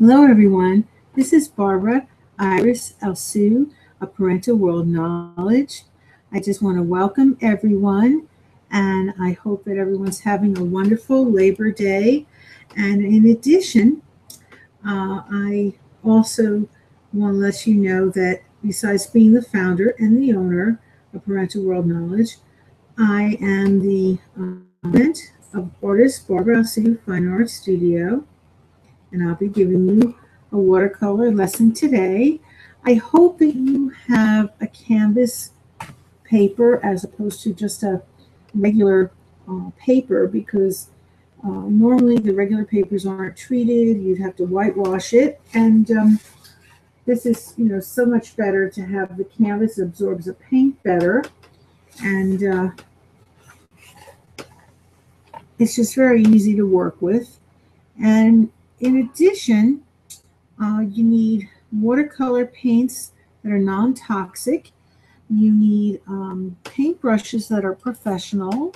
Hello, everyone. This is Barbara Iris Alsu of Parental World Knowledge. I just want to welcome everyone, and I hope that everyone's having a wonderful Labor Day. And in addition, I also want to let you know that besides being the founder and the owner of Parental World Knowledge, I am the president of artist Barbara Alsu Fine Art Studio, and I'll be giving you a watercolor lesson today. I hope that you have a canvas paper as opposed to just a regular paper, because normally the regular papers aren't treated. You'd have to whitewash it, and this is so much better to have the canvas. It absorbs the paint better, and it's just very easy to work with. And in addition, you need watercolor paints that are non-toxic. You need paint brushes that are professional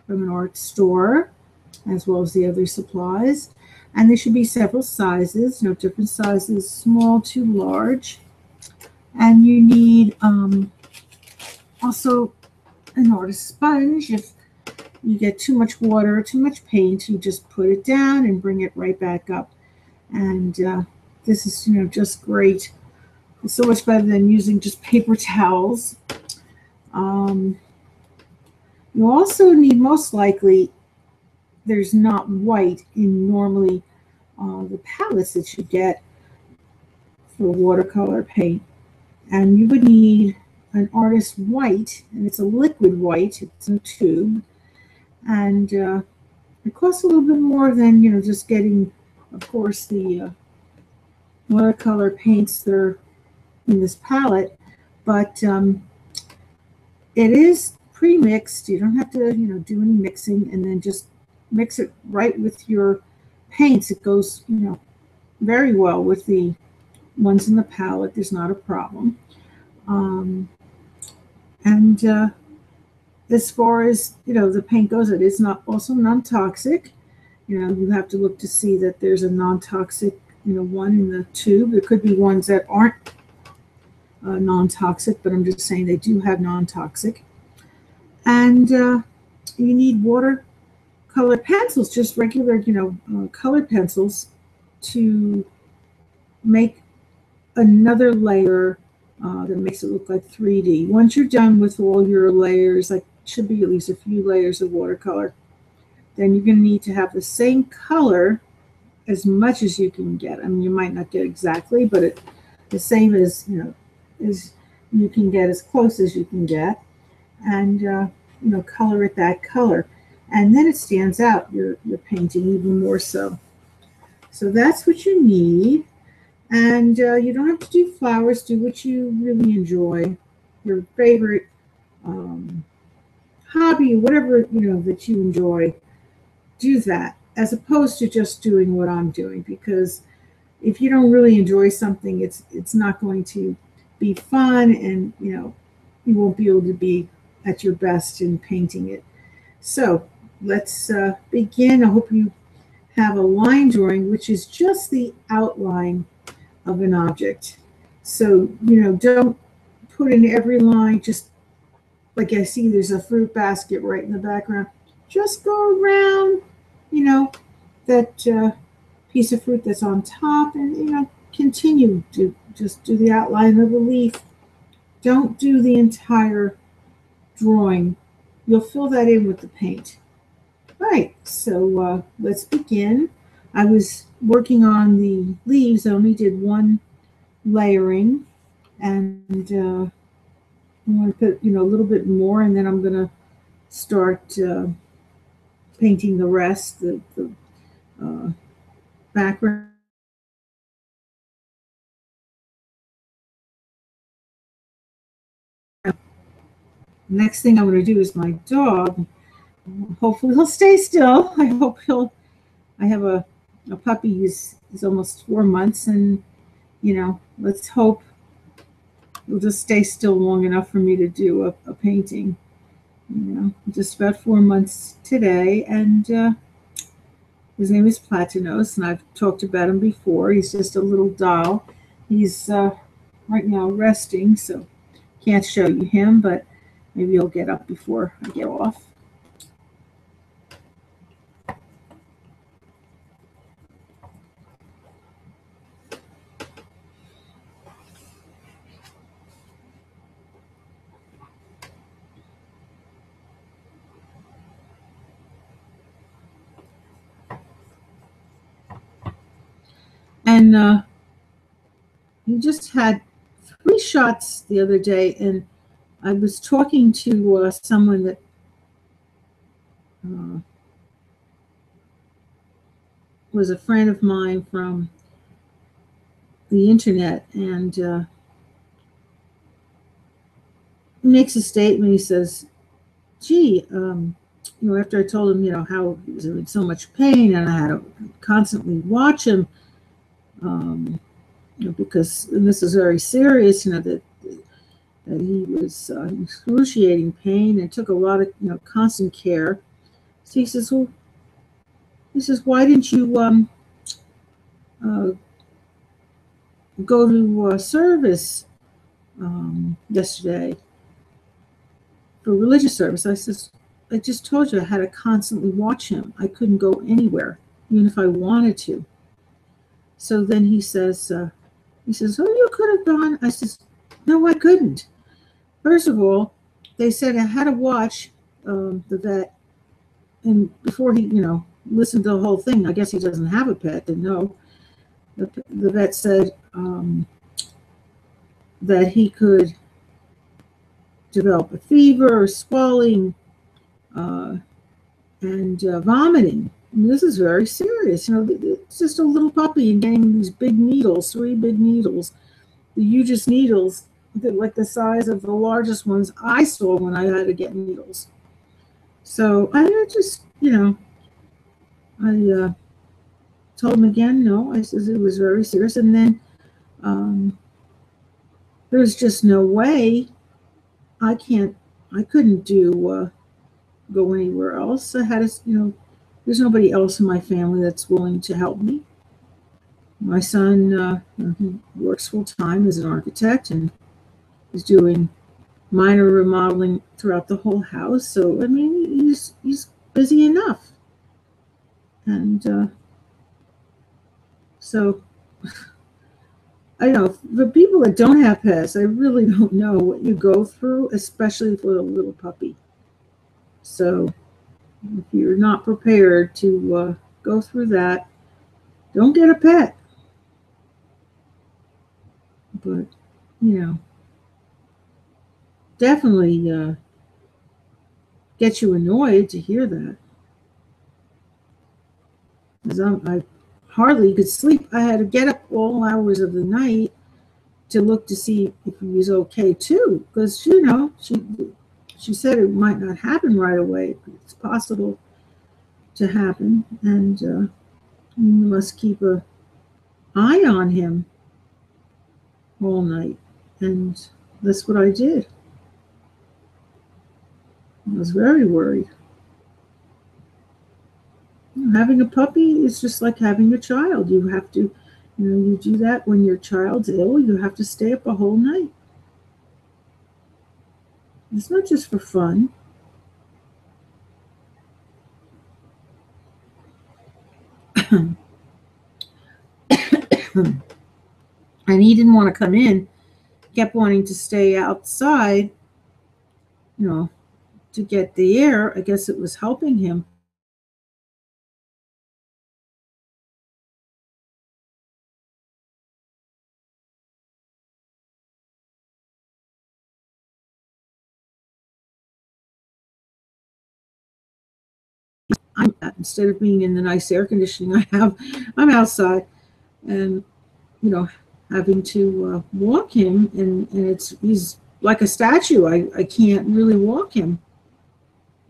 from an art store, as well as the other supplies. And there should be several sizes, different sizes, small to large. And you need also an artist sponge. If you get too much water, too much paint, you just put it down and bring it right back up. And this is, just great. It's so much better than using just paper towels. You also need, most likely, there's not white in normally the palettes that you get for watercolor paint. And you would need an artist white, and it's a liquid white. It's in a tube. And it costs a little bit more than, just getting, of course, the watercolor paints that are in this palette, but it is pre-mixed. You don't have to, do any mixing, and then just mix it right with your paints. It goes, very well with the ones in the palette. There's not a problem. And as far as, the paint goes, it is not also non-toxic. You have to look to see that there's a non-toxic, one in the tube. There could be ones that aren't non-toxic, but I'm just saying they do have non-toxic. And you need watercolor pencils, just regular, colored pencils, to make another layer that makes it look like 3D. Once you're done with all your layers, like should be at least a few layers of watercolor, then you're going to need to have the same color as much as you can get. I mean, you might not get exactly, but the same as, as you can get, as close as you can get, and color it that color, and then it stands out, your painting, even more so. So that's what you need. And you don't have to do flowers. Do what you really enjoy, your favorite hobby, whatever that you enjoy. Do that, as opposed to just doing what I'm doing, because if you don't really enjoy something, it's not going to be fun, and you won't be able to be at your best in painting it. So let's begin. I hope you have a line drawing, which is just the outline of an object. So don't put in every line, just like I see there's a fruit basket right in the background. Just go around, that piece of fruit that's on top, and continue to just do the outline of the leaf. Don't do the entire drawing. You'll fill that in with the paint. All right, so let's begin. I was working on the leaves. I only did one layering, and I'm going to put a little bit more, and then I'm going to start painting the rest, the background. Next thing I'm going to do is my dog. Hopefully he'll stay still. I hope I have a puppy. He's almost 4 months, and let's hope he'll just stay still long enough for me to do a painting. Just about 4 months today, and His name is Platinos, and I've talked about him before. He's just a little doll. He's right now resting, so can't show you him, but maybe he'll get up before I get off. And he just had 3 shots the other day, and I was talking to someone that uh, was a friend of mine from the internet, and he makes a statement. He says, gee, after I told him, how he was in so much pain and I had to constantly watch him, because, and this is very serious, that he was in excruciating pain and took a lot of, constant care. So he says, why didn't you uh, go to service yesterday for religious service? I says, I just told you I had to constantly watch him. I couldn't go anywhere, even if I wanted to. So then he says, oh, you could have gone. I says, no, I couldn't. First of all, they said I had to watch the vet, and before he, listened to the whole thing, I guess he doesn't have a pet, didn't know. The vet said that he could develop a fever, swelling, and vomiting. And this is very serious. It's just a little puppy and getting these big needles, 3 big needles, the hugest needles, like the size of the largest ones I saw when I had to get needles. So I just, I told him again, no, I says it was very serious. And then there's just no way I couldn't go anywhere else. I had to, there's nobody else in my family that's willing to help me. My son, he works full time as an architect and is doing minor remodeling throughout the whole house. So I mean, he's busy enough, and so I know for people that don't have pets, I really don't know what you go through, especially for a little puppy. So if you're not prepared to go through that, don't get a pet. But definitely get you annoyed to hear that. Because I hardly could sleep. I had to get up all hours of the night to look to see if he was okay too. Because she said it might not happen right away. It's possible to happen, and you must keep an eye on him all night. And that's what I did. I was very worried. Having a puppy is just like having a child. You have to, you do that when your child's ill. You have to stay up a whole night. It's not just for fun. And he didn't want to come in, kept wanting to stay outside, to get the air. I guess it was helping him. Instead of being in the nice air conditioning I have, I'm outside, and you know, having to walk him, and he's like a statue. I can't really walk him.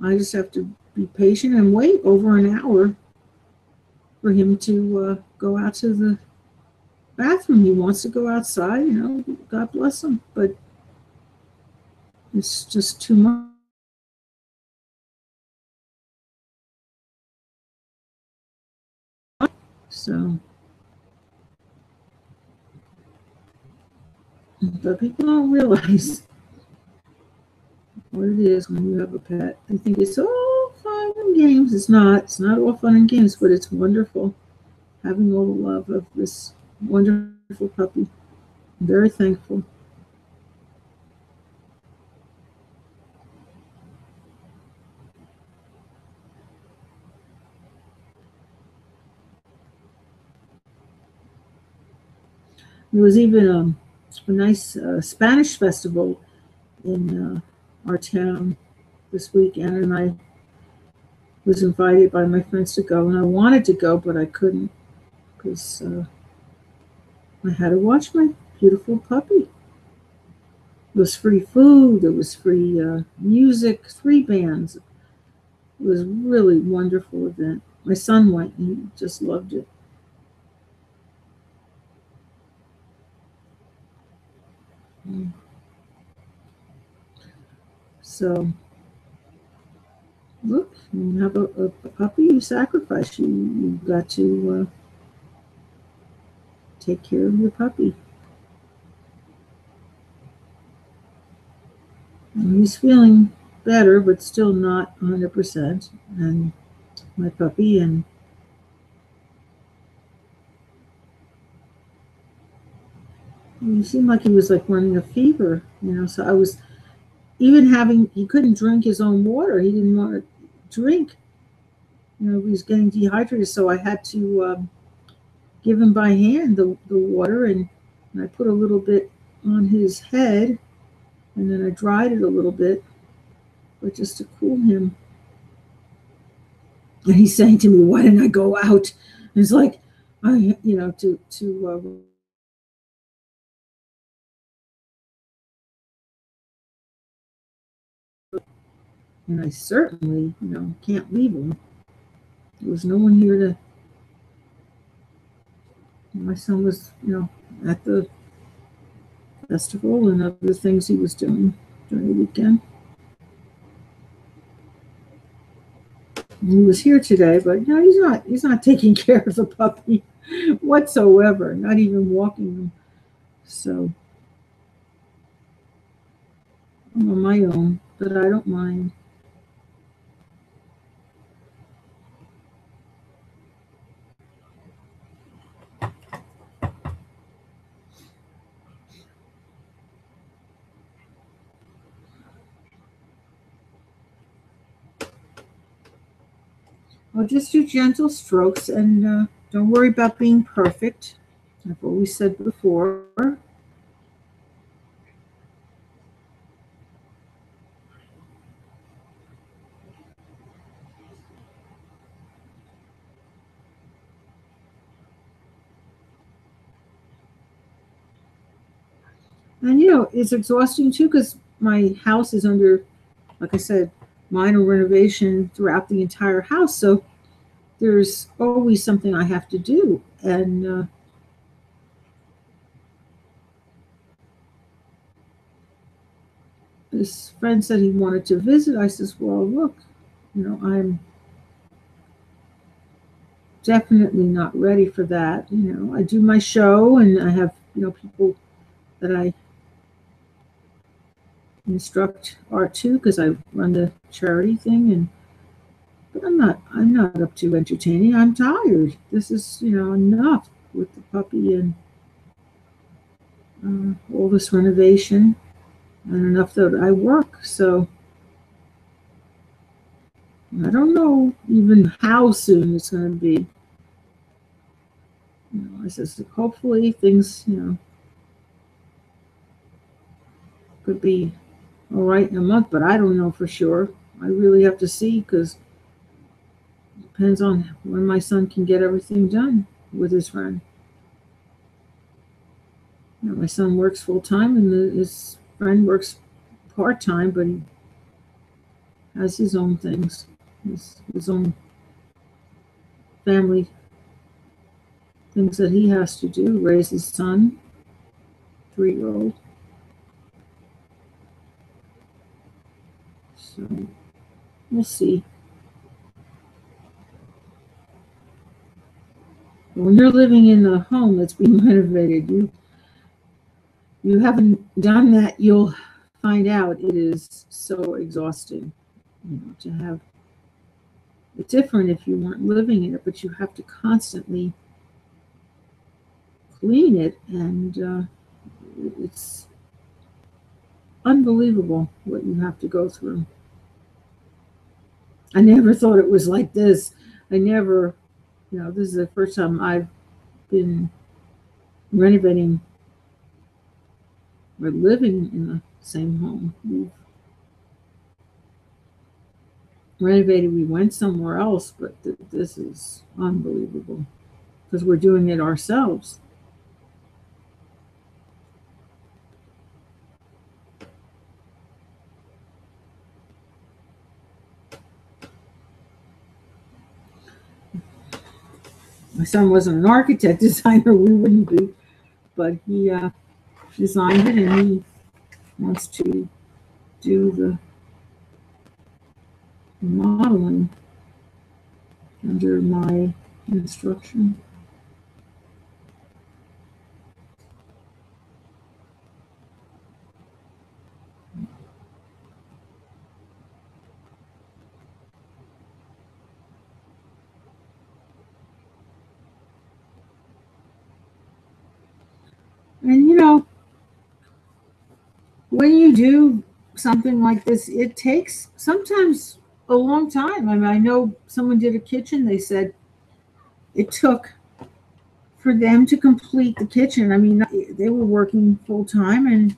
I just have to be patient and wait over an hour for him to go out to the bathroom. He wants to go outside, God bless him, but it's just too much. So, but people don't realize what it is when you have a pet. They think it's all fun and games. It's not. It's not all fun and games, but it's wonderful having all the love of this wonderful puppy. I'm very thankful. There was even a nice Spanish festival in our town this weekend, and I was invited by my friends to go, and I wanted to go, but I couldn't because I had to watch my beautiful puppy. It was free food, there was free music, 3 bands. It was a really wonderful event. My son went and he just loved it. So, look, you have a puppy you sacrifice. You got to take care of your puppy. And he's feeling better, but still not 100%. And my puppy, and he seemed like he was like running a fever, So I was even having, he couldn't drink his own water. He didn't want to drink. He was getting dehydrated, so I had to give him by hand the water, and I put a little bit on his head, and then I dried it a little bit, but just to cool him. And he's saying to me, "Why didn't I go out?" And it's like, to and I certainly, can't leave him. There was no one here to. My son was, at the festival and other things he was doing during the weekend. And he was here today, but he's not taking care of the puppy whatsoever, not even walking him. So I'm on my own, but I don't mind. I'll just do gentle strokes, and don't worry about being perfect. I've always said before. And it's exhausting too because my house is under, like I said, minor renovation throughout the entire house. So there's always something I have to do. And this friend said he wanted to visit. I says, well, look, I'm definitely not ready for that. I do my show and I have, people that I instruct art to because I run the charity thing, but I'm not up to entertaining. I'm tired. This is, enough with the puppy and all this renovation, and enough that I work. So I don't know even how soon it's going to be. I says hopefully things, could be all right in a month, but I don't know for sure. I really have to see because it depends on when my son can get everything done with his friend. My son works full time and his friend works part time, but he has his own things, his own family things that he has to do, raise his son, 3-year-old. So we'll see. When you're living in the home that's being renovated, you haven't done that, you'll find out it is so exhausting. To have it's different if you weren't living in it, but you have to constantly clean it, and it's unbelievable what you have to go through. I never thought it was like this. I never, this is the first time I've been renovating or living in the same home. We've renovated, we went somewhere else, but this is unbelievable because we're doing it ourselves. My son wasn't an architect designer, we wouldn't be, but he designed it, and he wants to do the modeling under my instruction. And when you do something like this, it takes sometimes a long time. I mean, I know someone did a kitchen, they said it took for them to complete the kitchen. I mean, they were working full time, and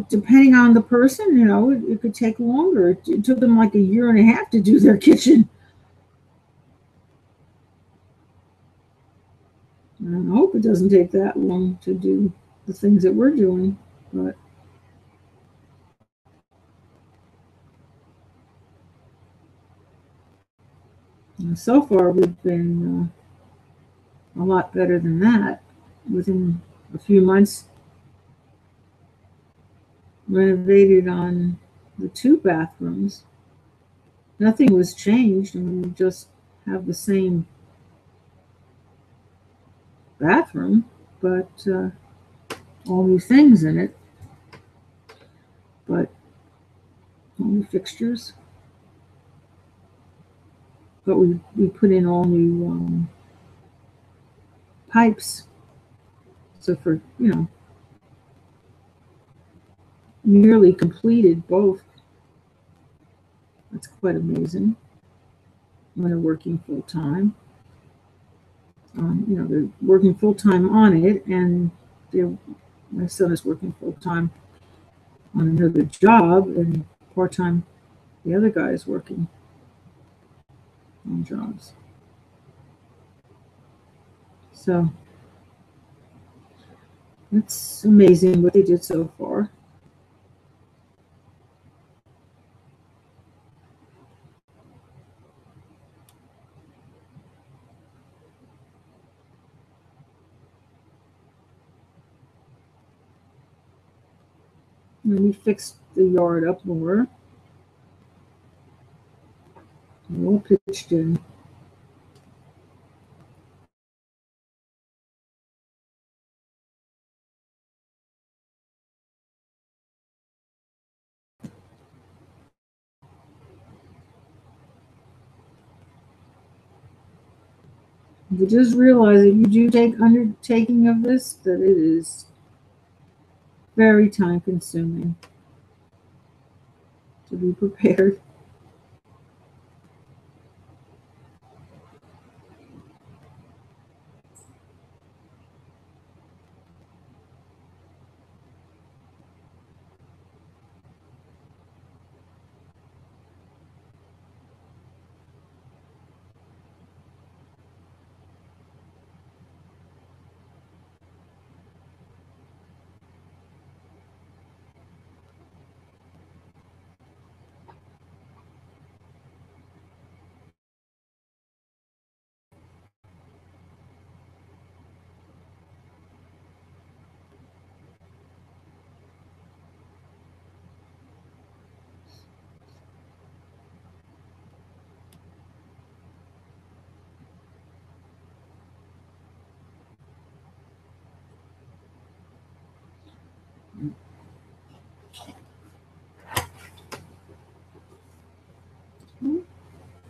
depending on the person, it could take longer. It took them like a year and a half to do their kitchen. And I hope it doesn't take that long to do the things that we're doing. But so far, we've been a lot better than that. Within a few months, renovated on the 2 bathrooms. Nothing was changed. I mean, we just have the same bathroom, but all new things in it. But all new fixtures. But we put in all new pipes. So for, nearly completed both. That's quite amazing when they're working full time. They're working full time on it, and my son is working full time on another job, and part time the other guy is working on jobs. So it's amazing what they did so far. And we fixed the yard up more. All pitched in. But just realize if you do take undertaking of this, that it is very time consuming to be prepared.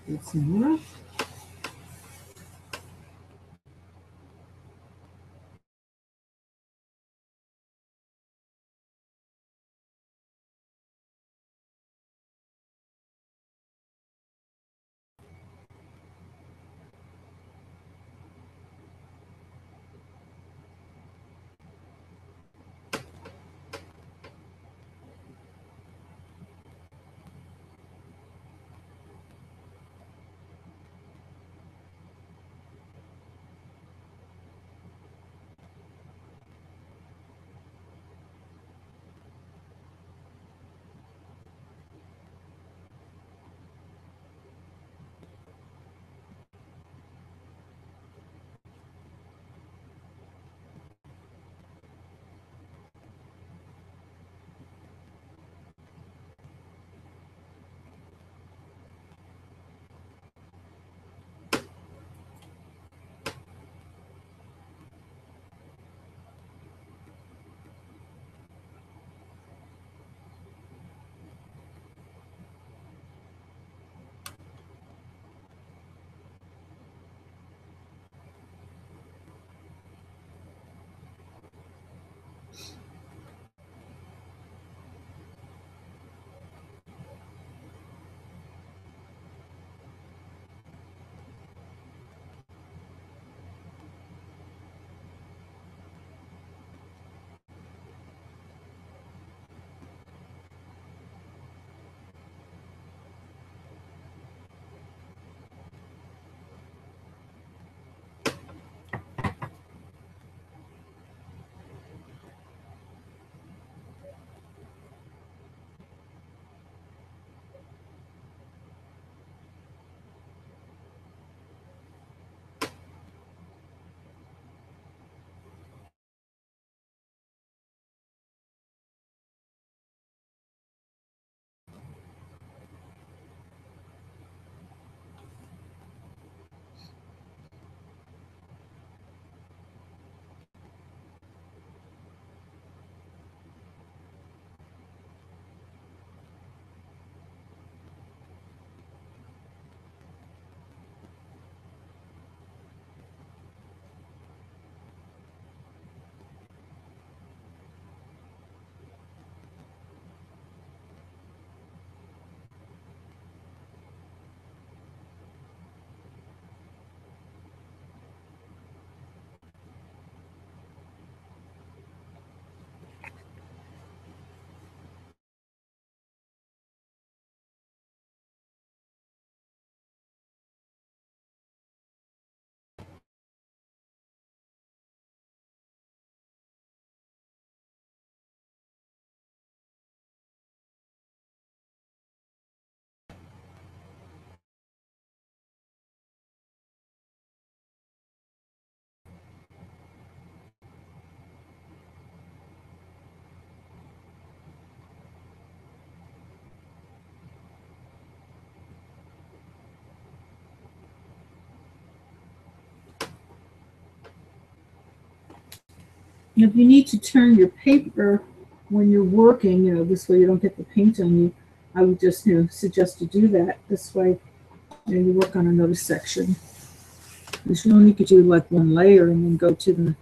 Get some more. If you need to turn your paper when you're working, this way you don't get the paint on you, I would just, suggest to do that. This way, you work on another section. Because you only could do like one layer and then go to the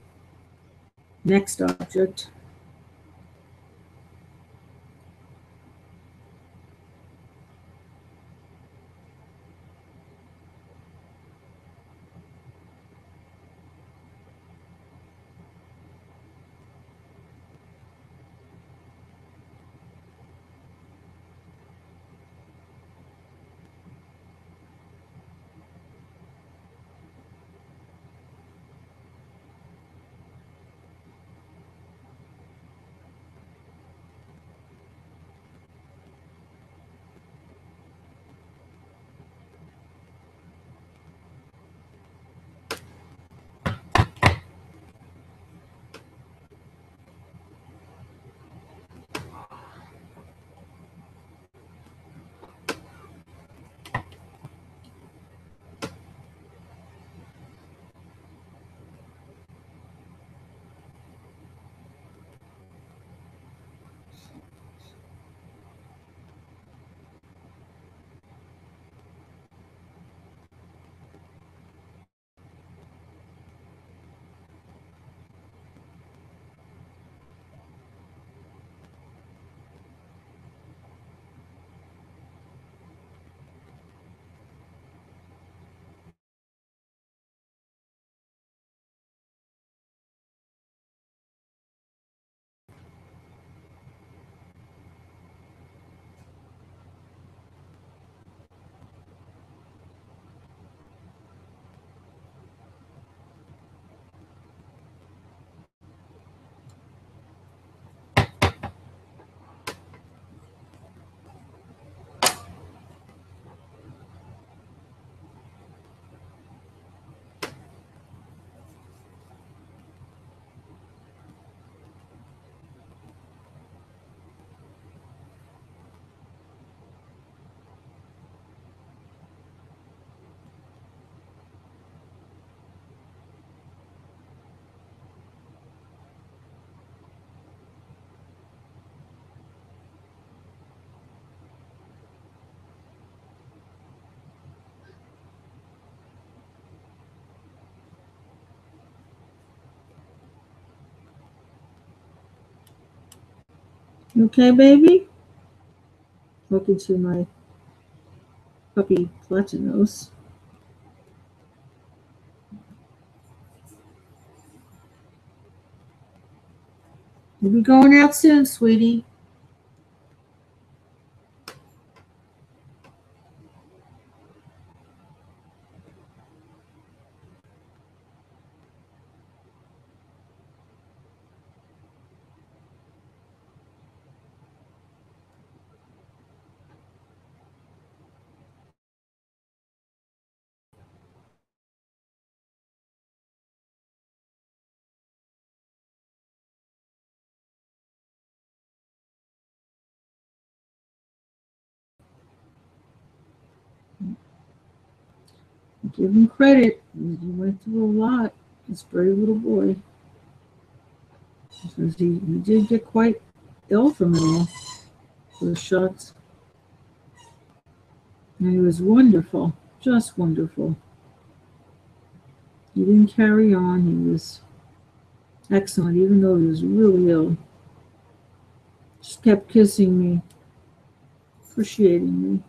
next object. You okay, baby? Welcome to my puppy Platinos. We'll be going out soon, sweetie. Give him credit. He went through a lot. This brave little boy. Because he did get quite ill from it all. Those shots. And he was wonderful. Just wonderful. He didn't carry on. He was excellent, even though he was really ill. Just kept kissing me, appreciating me.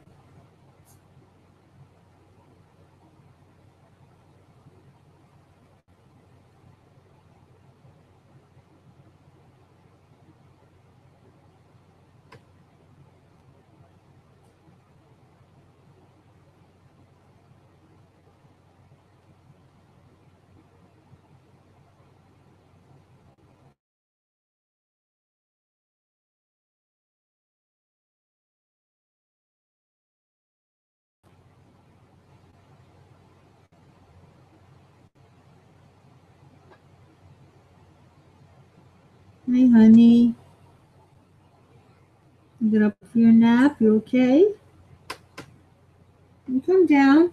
Hey, honey. You get up for your nap? You okay? You come down.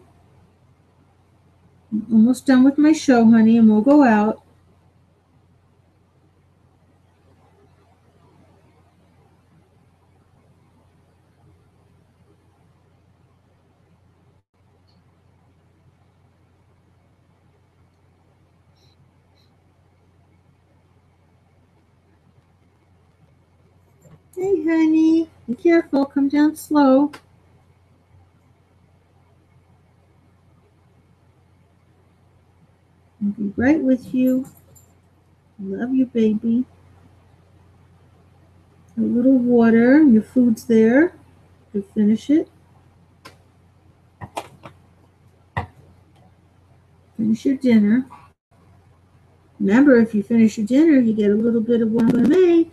I'm almost done with my show, honey, and we'll go out. Hey, honey. Be careful. Come down slow. I'll be right with you. Love you, baby. A little water. Your food's there. You finish it. Finish your dinner. Remember, if you finish your dinner, you get a little bit of what I'm going to make.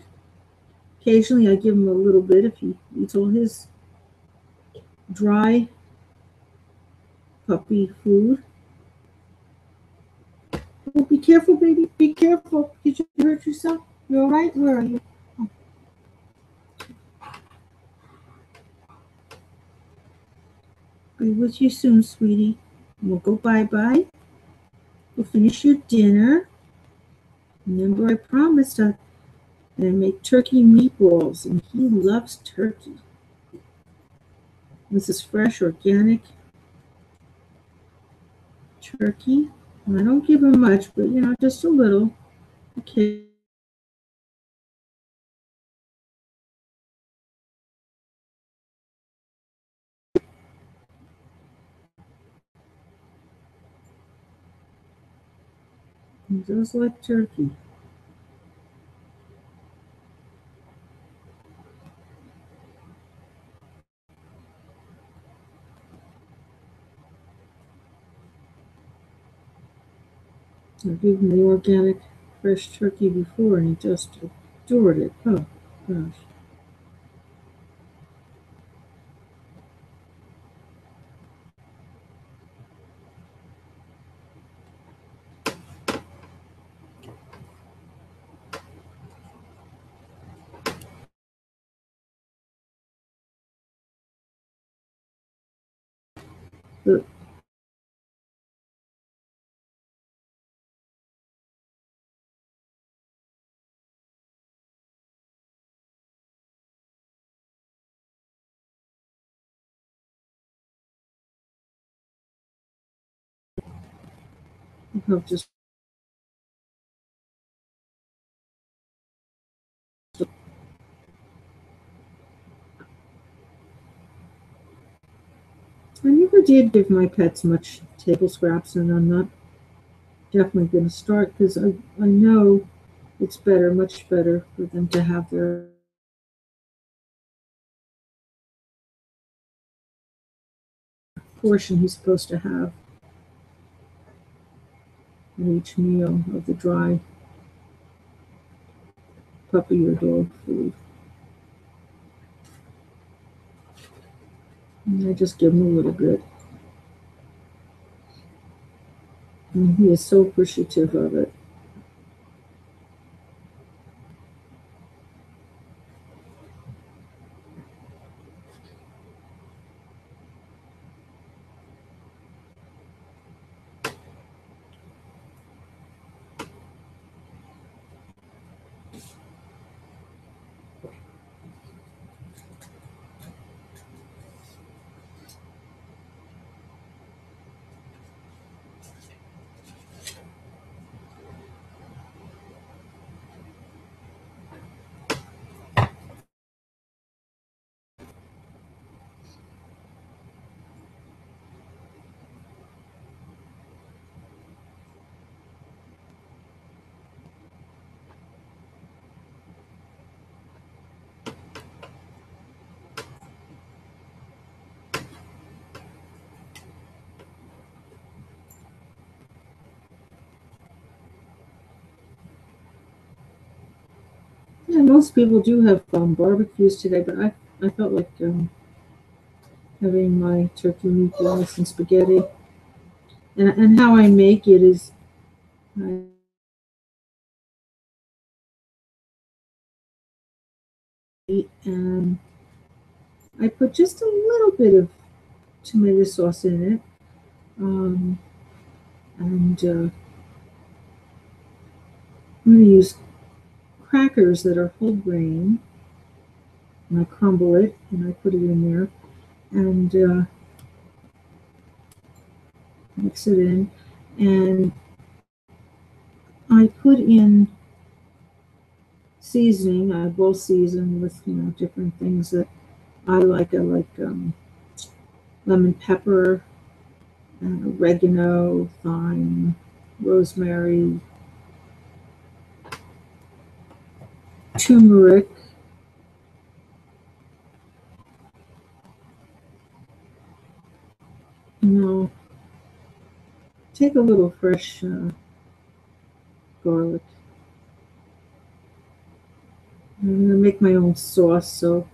Occasionally, I give him a little bit if he eats all his dry puppy food. Oh, be careful, baby. Be careful. Did you hurt yourself? You all right? Where are you? Oh. Be with you soon, sweetie. We'll go bye-bye. We'll finish your dinner. Remember, I promised that I make turkey meatballs, and he loves turkey. This is fresh, organic turkey. And I don't give him much, but, just a little. Okay. He does like turkey. I've given the organic fresh turkey before, and he just adored it. Oh, gosh. But I'll just never did give my pets much table scraps, and I'm not definitely going to start because I know it's better, much better for them to have their portion he's supposed to have at each meal of the dry puppy or dog food. And I just give him a little bit. And he is so appreciative of it. Yeah, most people do have barbecues today, but I felt like having my turkey meatballs and spaghetti. And how I make it is and I put just a little bit of tomato sauce in it. And I'm going to use crackers that are whole grain. And I crumble it and I put it in there and mix it in. And I put in seasoning. I will season with different things that I like. I like lemon pepper, oregano, thyme, rosemary, turmeric. Take a little fresh garlic. I'm going to make my own sauce, so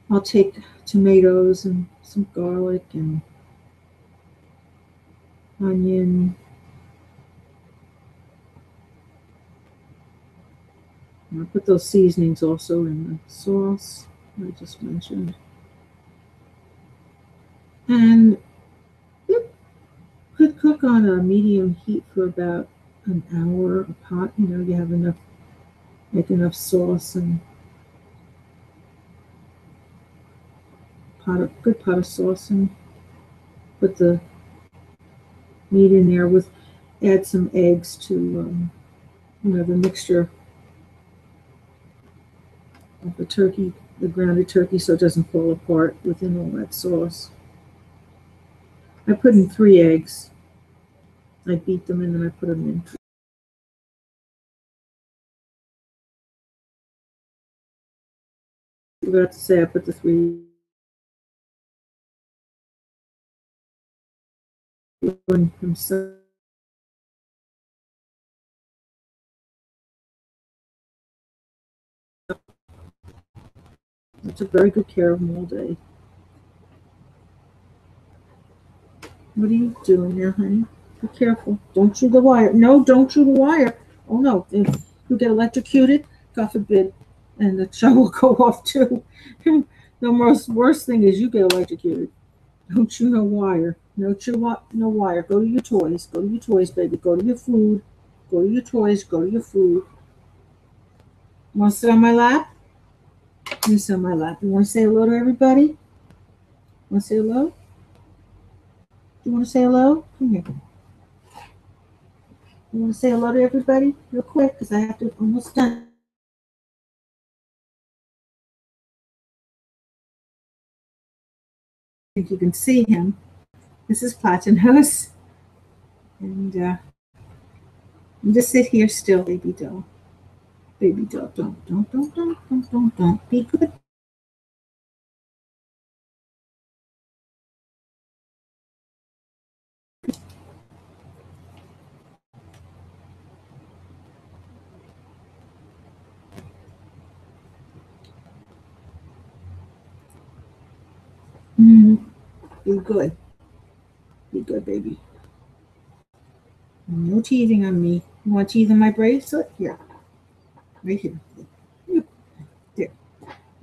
I'll take tomatoes and some garlic and onion. And I'll put those seasonings also in the sauce I just mentioned. And it could cook on a medium heat for about an hour a pot. You have enough, make enough sauce and good pot of sauce, and put the meat in there add some eggs to the mixture of the turkey, the grounded turkey, so it doesn't fall apart within all that sauce. I put in 3 eggs. I beat them and then I put them in. I forgot to say I put the 3 in himself. I took very good care of him all day. What are you doing there, honey? Be careful. Don't chew the wire. No, don't chew the wire. Oh no, if you get electrocuted, God forbid, and the show will go off too. The worst thing is you get electrocuted. Don't chew no wire. No no wire. Go to your toys. Go to your toys, baby. Go to your food. Go to your toys. Go to your food. You want to sit on my lap? You sit on my lap. You want to say hello to everybody? Want to say hello? You want to say hello? Come here. You want to say hello to everybody real quick because I have to almost done. think you can see him. This is Platinos. And you just sit here still, baby doll. Baby doll, don't. Be good. Be good. Be good, baby. No teething on me. You want teeth on my bracelet? Here. Right here. There.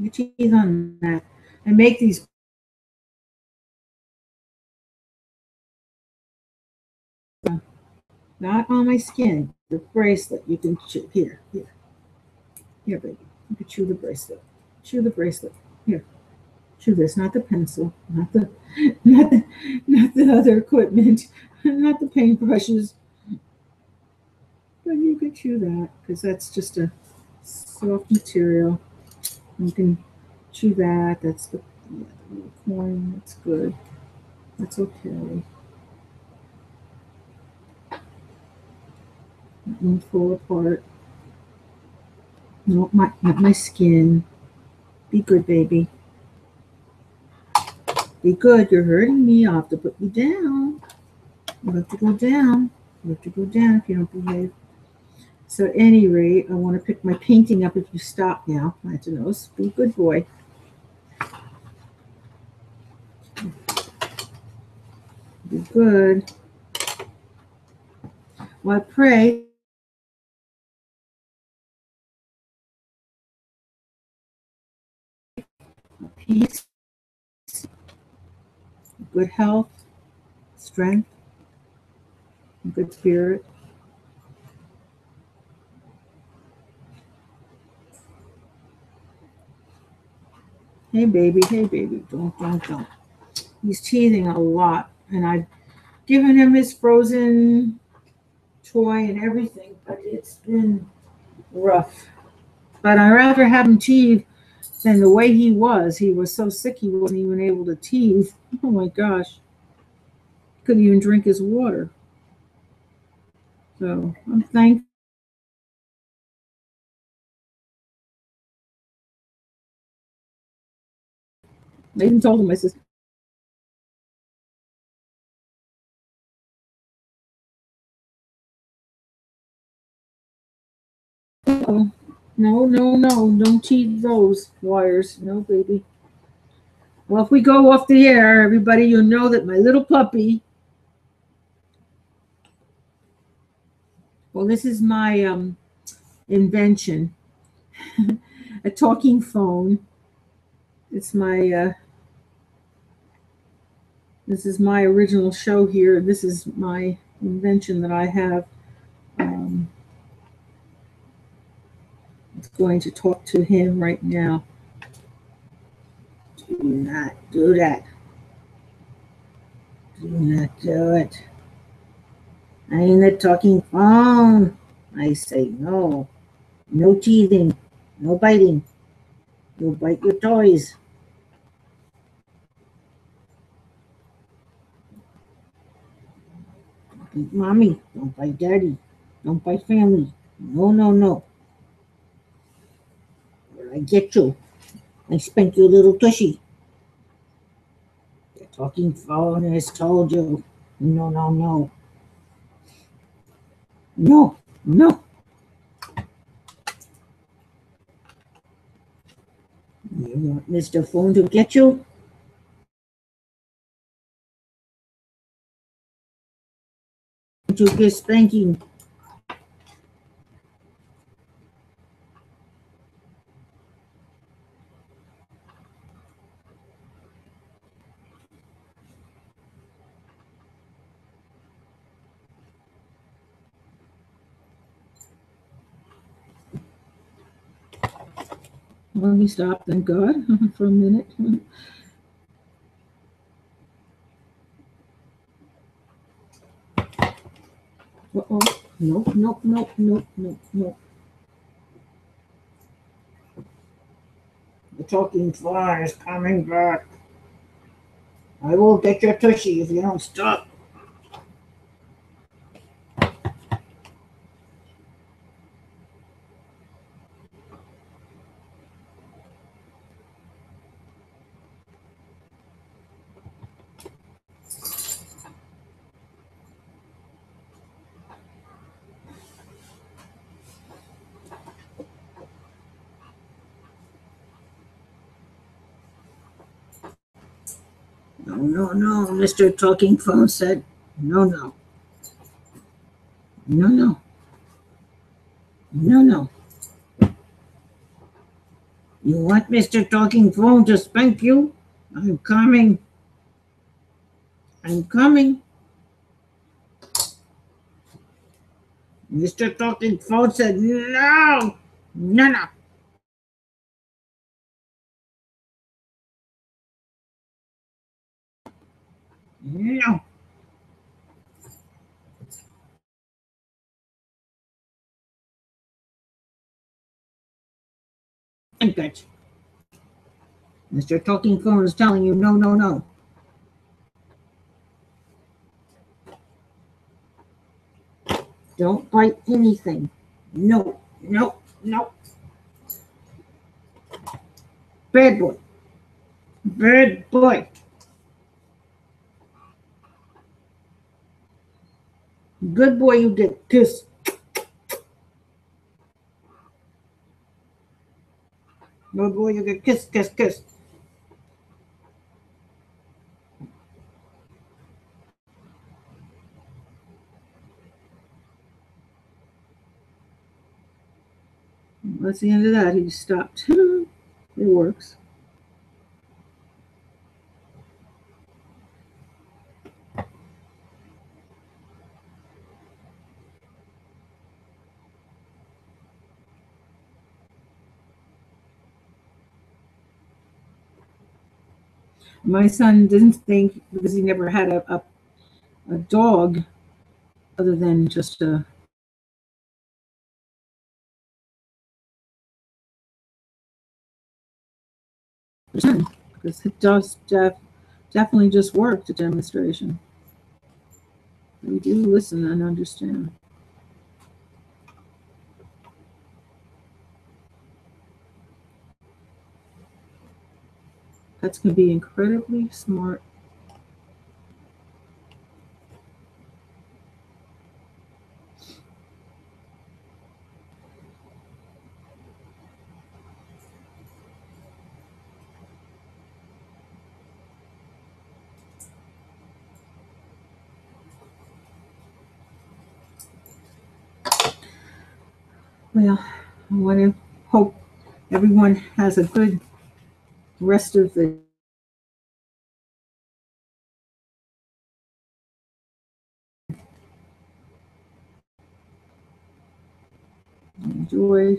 Your teeth on that. I make these. Not on my skin. The bracelet. You can chew. Here. Here, baby. You can chew the bracelet. Chew the bracelet. Here. Chew this, not the pencil, not the other equipment, not the paintbrushes. But you can chew that because that's just a soft material. You can chew that. That's the little coin. That's good. That's okay. That won't fall apart. No, not my skin. Be good, baby. Be good. You're hurting me. I'll have to put you down. You have to go down. You have to go down if you don't behave. So at any rate, I want to pick my painting up if you stop now. Platinos, be a good boy. Be good. Well, I pray peace, good health, strength, good spirit. Hey, baby. Hey, baby. Don't. He's teething a lot, and I've given him his frozen toy and everything, but it's been rough. But I'd rather have him teeth than the way he was. He was so sick he wasn't even able to teeth. Oh my gosh. Couldn't even drink his water. So I'm thankful. I even told him, I said, oh, no, don't teeth those wires. No, baby. Well, if we go off the air, everybody, you'll know that my little puppy, well, this is my invention, a talking phone. It's my, this is my original show here. This is my invention that I have. It's going to talk to him right now. Do not do that. Do not do it. I ain't a talking phone. I say no. No teething. No biting. You'll bite your toys. Don't bite mommy. Don't bite daddy. Don't bite family. No. Or I get you. I spank your little tushy. The talking phone has told you. No. No. You want Mr. Phone to get you? To get spanking. Well, he stopped, thank God, for a minute. Uh-oh. No. The talking fly is coming back. I will get your tushy if you don't stop. No, no, no, Mr. Talking Phone said. No, no. No, no. No, no. You want Mr. Talking Phone to spank you? I'm coming. I'm coming. Mr. Talking Phone said, no. No, no. No. I got you. Mr. Talking Phone is telling you, no, no, no. Don't bite anything. No, no, no. Bad boy. Bad boy. Good boy, you get kissed. Good boy, you get kissed, kiss, kiss. That's the end of that. He stopped. It works. My son didn't think, because he never had a dog other than just a son, because it does definitely just worked, a demonstration. We do listen and understand. Pets can be incredibly smart. Well, I want to hope everyone has a good rest of the enjoy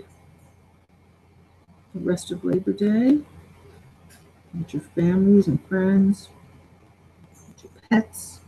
the rest of Labor Day with your families and friends, with your pets.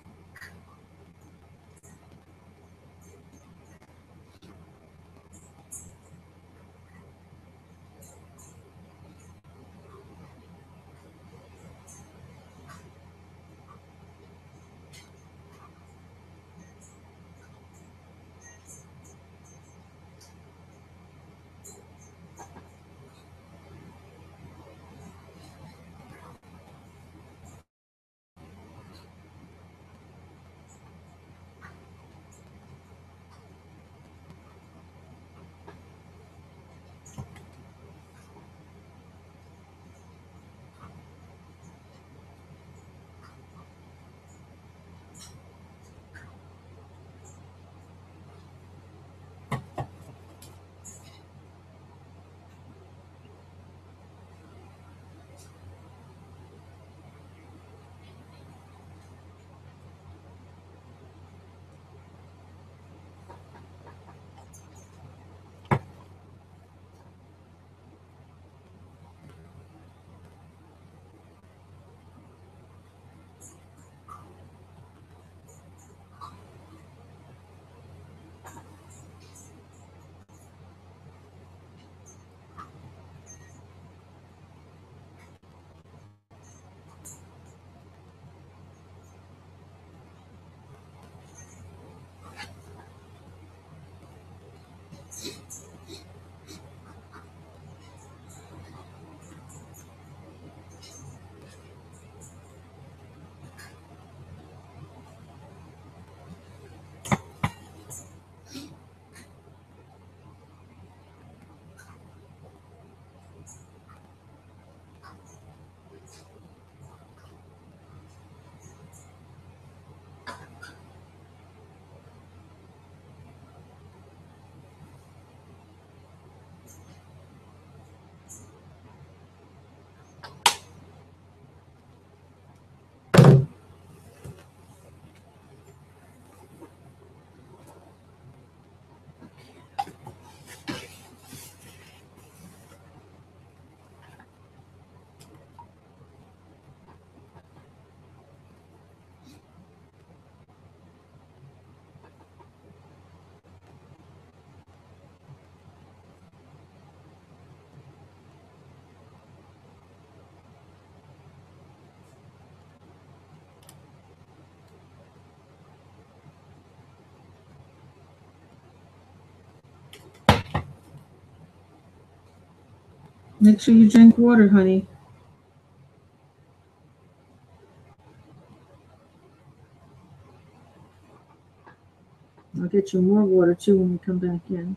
Make sure you drink water, honey. I'll get you more water too when we come back in.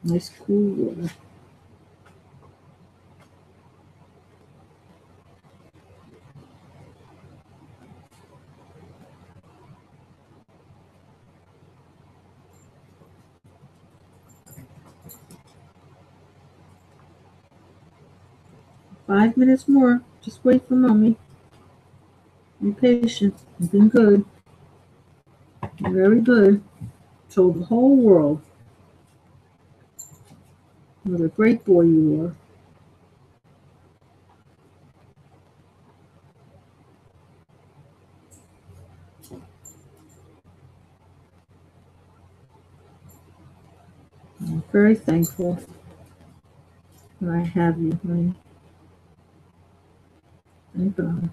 Nice cool water. Five minutes more. Just wait for mommy. Be patient. You've been good. Very good. Told the whole world what a great boy you are. I'm very thankful that I have you, honey. Thank God.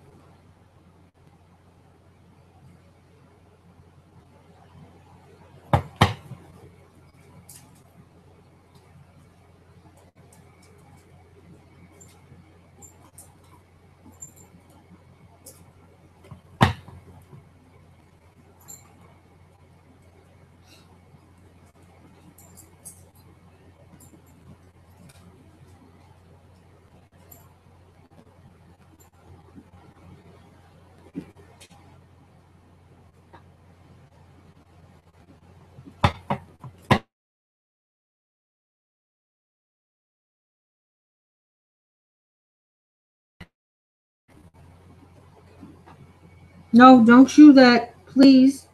No, don't chew that, please.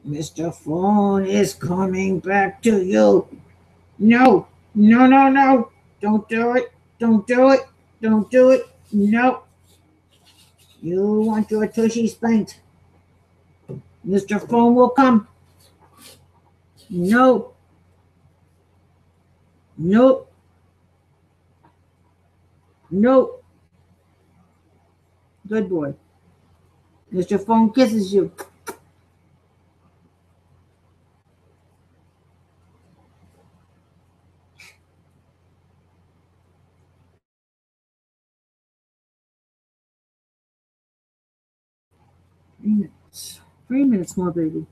Mr. Phone is coming back to you. No, no, no, no. Don't do it. Don't do it. Don't do it. No. You want your tushy spanked. Mr. Phone will come. No. Nope. Nope. Good boy. Mr. Phone kisses you. 3 minutes. 3 minutes more, baby.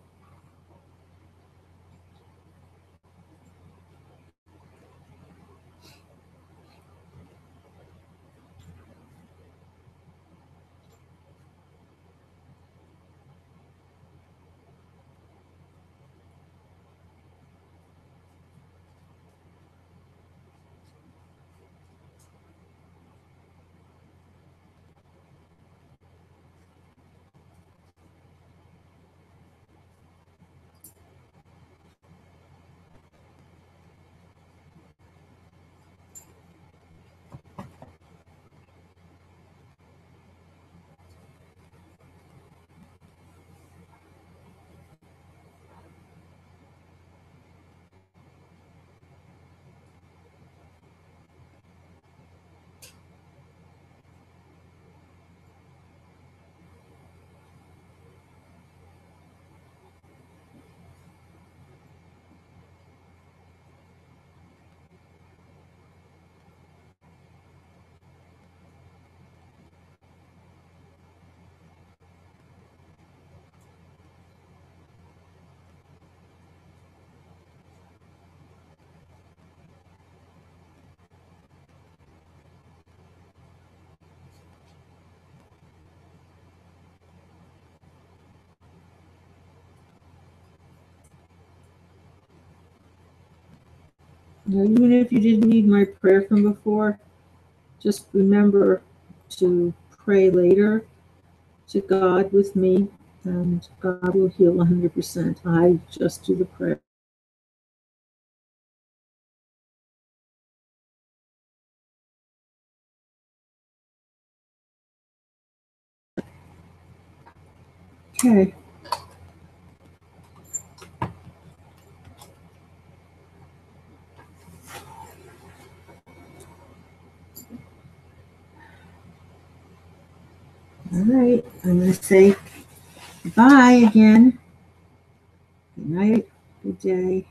Now, even if you didn't need my prayer from before, just remember to pray later to God with me, and God will heal 100%. I just do the prayer. Okay. All right. I'm going to say bye again. Good night. Good day.